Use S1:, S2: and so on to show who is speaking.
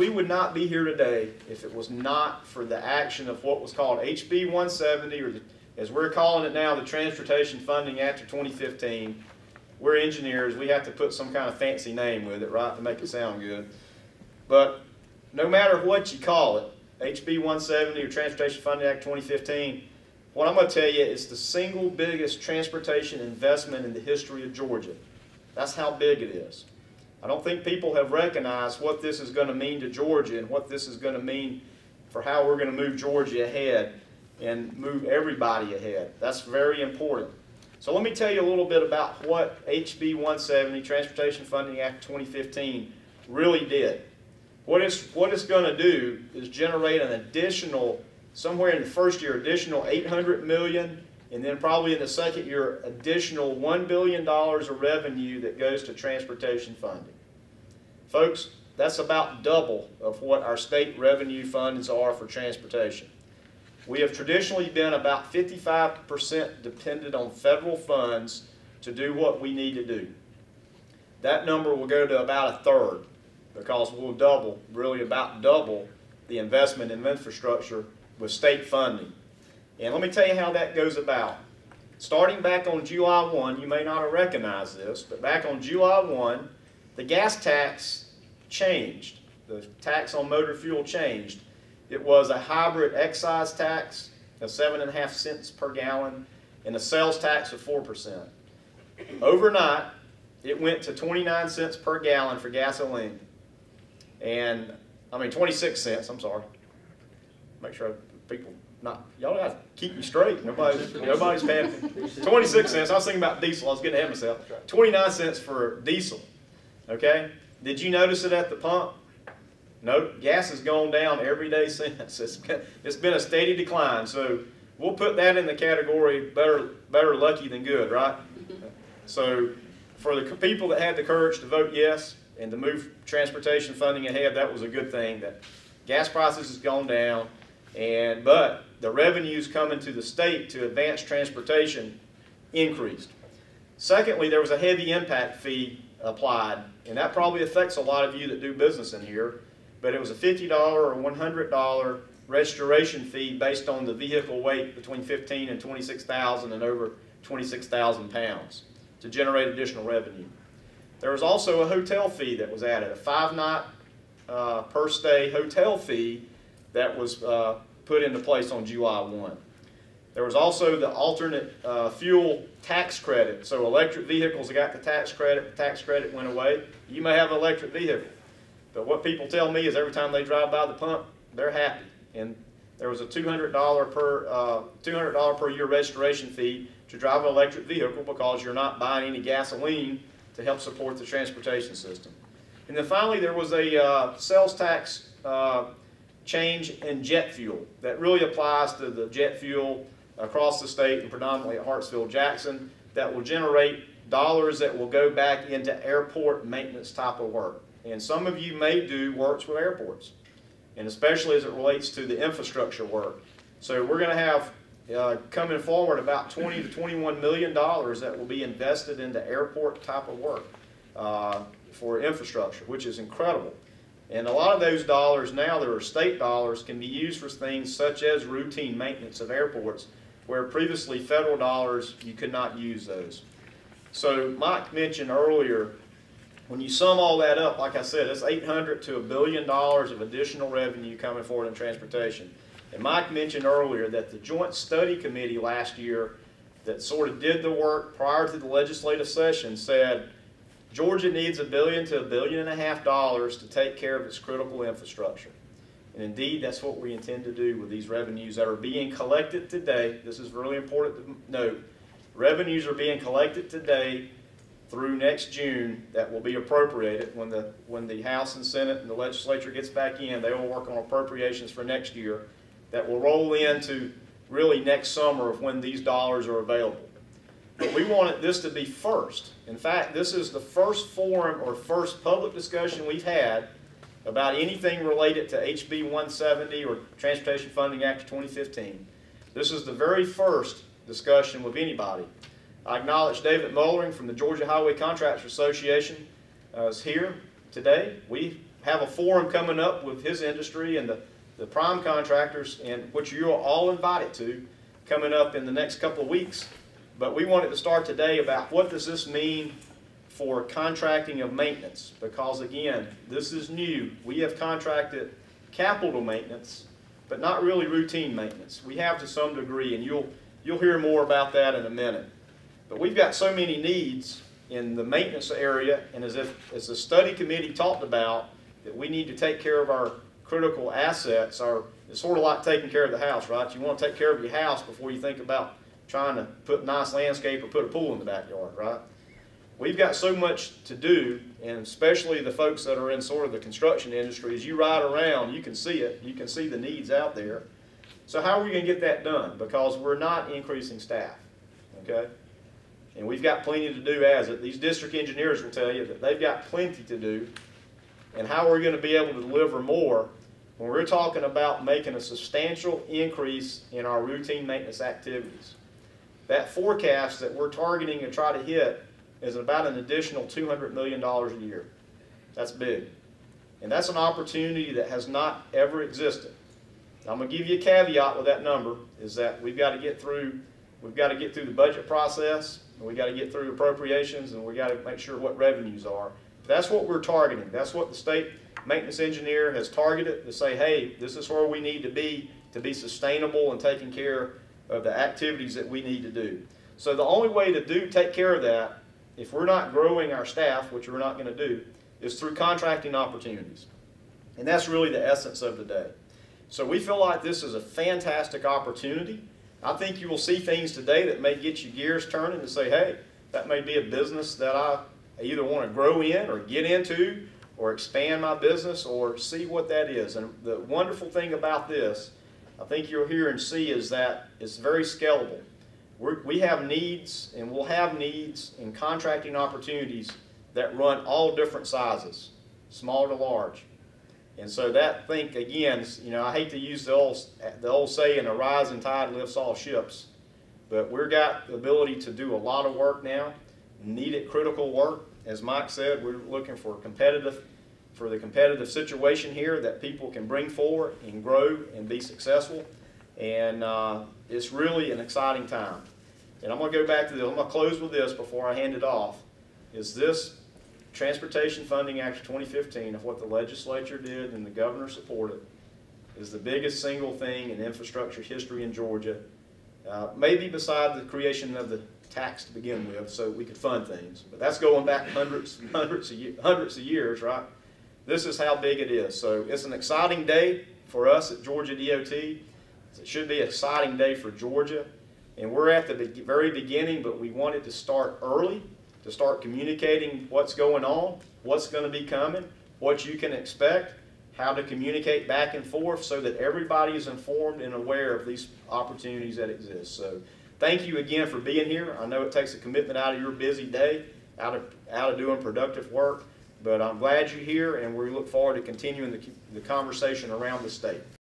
S1: we would not be here today if it was not for the action of what was called HB 170, or as we're calling it now, the Transportation Funding Act of 2015. We're engineers. We have to put some kind of fancy name with it, right, to make it sound good. But no matter what you call it, HB 170 or Transportation Funding Act 2015, what I'm going to tell you is the single biggest transportation investment in the history of Georgia. That's how big it is. I don't think people have recognized what this is going to mean to Georgia and what this is going to mean for how we're going to move Georgia ahead and move everybody ahead. That's very important. So let me tell you a little bit about what HB 170, Transportation Funding Act 2015, really did. What it's going to do is generate an additional, somewhere in the first year, additional $800 million, and then probably in the second year, additional $1 billion of revenue that goes to transportation funding. Folks, that's about double of what our state revenue funds are for transportation. We have traditionally been about 55% dependent on federal funds to do what we need to do. That number will go to about a third, because we'll double, really about double, the investment in infrastructure with state funding. And let me tell you how that goes about. Starting back on July 1, you may not have recognized this, but back on July 1, the gas tax changed. The tax on motor fuel changed. It was a hybrid excise tax of 7.5 cents per gallon and a sales tax of 4%. Overnight, it went to 29 cents per gallon for gasoline. And, 26 cents, I'm sorry. Make sure people, y'all got to keep me straight. Nobody's paying. 26 cents, I was thinking about diesel, I was getting ahead of myself. 29 cents for diesel, okay? Did you notice it at the pump? Nope, gas has gone down every day since. It's been a steady decline, so we'll put that in the category better lucky than good, right? So for the people that had the courage to vote yes and to move transportation funding ahead, that was a good thing. That gas prices has gone down, but the revenues coming to the state to advance transportation increased. Secondly, there was a heavy impact fee applied, and that probably affects a lot of you that do business in here. But it was a $50 or $100 restoration fee based on the vehicle weight between 15 and 26,000 and over 26,000 pounds to generate additional revenue. There was also a hotel fee that was added, a 5-night per stay hotel fee that was put into place on July 1. There was also the alternate fuel tax credit. So electric vehicles got the tax credit went away. You may have an electric vehicle. But what people tell me is every time they drive by the pump, they're happy. And there was a $200 per year restoration fee to drive an electric vehicle because you're not buying any gasoline to help support the transportation system. And then finally, there was a sales tax change in jet fuel that really applies to the jet fuel across the state and predominantly at Hartsville-Jackson that will generate dollars that will go back into airport maintenance type of work. And some of you may do works with airports, and especially as it relates to the infrastructure work. So we're going to have coming forward about $20 to $21 million that will be invested into airport type of work for infrastructure, which is incredible. And a lot of those dollars now that are state dollars can be used for things such as routine maintenance of airports, where previously federal dollars, you could not use those. So Mike mentioned earlier, when you sum all that up, like I said, it's $800 to $1 billion of additional revenue coming forward in transportation. And Mike mentioned earlier that the Joint Study Committee last year that sort of did the work prior to the legislative session said Georgia needs $1 billion to $1.5 billion to take care of its critical infrastructure. And indeed, that's what we intend to do with these revenues that are being collected today. This is really important to note. Revenues are being collected today through next June that will be appropriated. When the House and Senate and the legislature gets back in, they will work on appropriations for next year that will roll into really next summer of when these dollars are available. But we wanted this to be first. In fact, this is the first forum or first public discussion we've had about anything related to HB 170 or Transportation Funding Act of 2015. This is the very first discussion with anybody. I acknowledge David Mullering from the Georgia Highway Contractors Association is here today. We have a forum coming up with his industry and the prime contractors, and which you're all invited to, coming up in the next couple of weeks. But we wanted to start today about what does this mean for contracting of maintenance, because again, this is new. We have contracted capital maintenance, but not really routine maintenance. We have to some degree, and you'll hear more about that in a minute. But we've got so many needs in the maintenance area, and as the study committee talked about, that we need to take care of our critical assets. It's sort of like taking care of the house, right? You want to take care of your house before you think about trying to put nice landscape or put a pool in the backyard, right? We've got so much to do, and especially the folks that are in sort of the construction industry, as you ride around, you can see it. You can see the needs out there. So how are we going to get that done? Because we're not increasing staff, okay? And we've got plenty to do as it. These district engineers will tell you that they've got plenty to do. And how are we going to be able to deliver more when we're talking about making a substantial increase in our routine maintenance activities? That forecast that we're targeting to try to hit is about an additional $200 million a year. That's big. And that's an opportunity that has not ever existed. I'm going to give you a caveat with that number, is that we've got to get through the budget process, and we've got to get through appropriations, and we've got to make sure what revenues are. That's what we're targeting. That's what the state maintenance engineer has targeted, to say, hey, this is where we need to be sustainable and taking care of the activities that we need to do. So the only way to take care of that, if we're not growing our staff, which we're not going to do, is through contracting opportunities. And that's really the essence of the day. So we feel like this is a fantastic opportunity. I think you will see things today that may get your gears turning and say, hey, that may be a business that I either want to grow in or get into or expand my business or see what that is. And the wonderful thing about this, I think you'll hear and see, is that it's very scalable. We have needs, and we'll have needs and contracting opportunities that run all different sizes, small to large. And so that, again, I hate to use the old saying, a rising tide lifts all ships, but we've got the ability to do a lot of work now, needed critical work. As Mike said, we're looking for the competitive situation here that people can bring forward and grow and be successful. And it's really an exciting time. And I'm going to go back to this. I'm going to close with this before I hand it off. Is this Transportation Funding Act of 2015, of what the legislature did and the governor supported, is the biggest single thing in infrastructure history in Georgia, maybe beside the creation of the tax to begin with, so we could fund things. But that's going back hundreds of years, right? This is how big it is. So it's an exciting day for us at Georgia DOT. It should be an exciting day for Georgia. And we're at the very beginning, but we wanted to start early, to start communicating what's going on, what's going to be coming, what you can expect, how to communicate back and forth so that everybody is informed and aware of these opportunities that exist. So thank you again for being here. I know it takes a commitment out of your busy day, out of doing productive work, but I'm glad you're here, and we look forward to continuing the conversation around the state.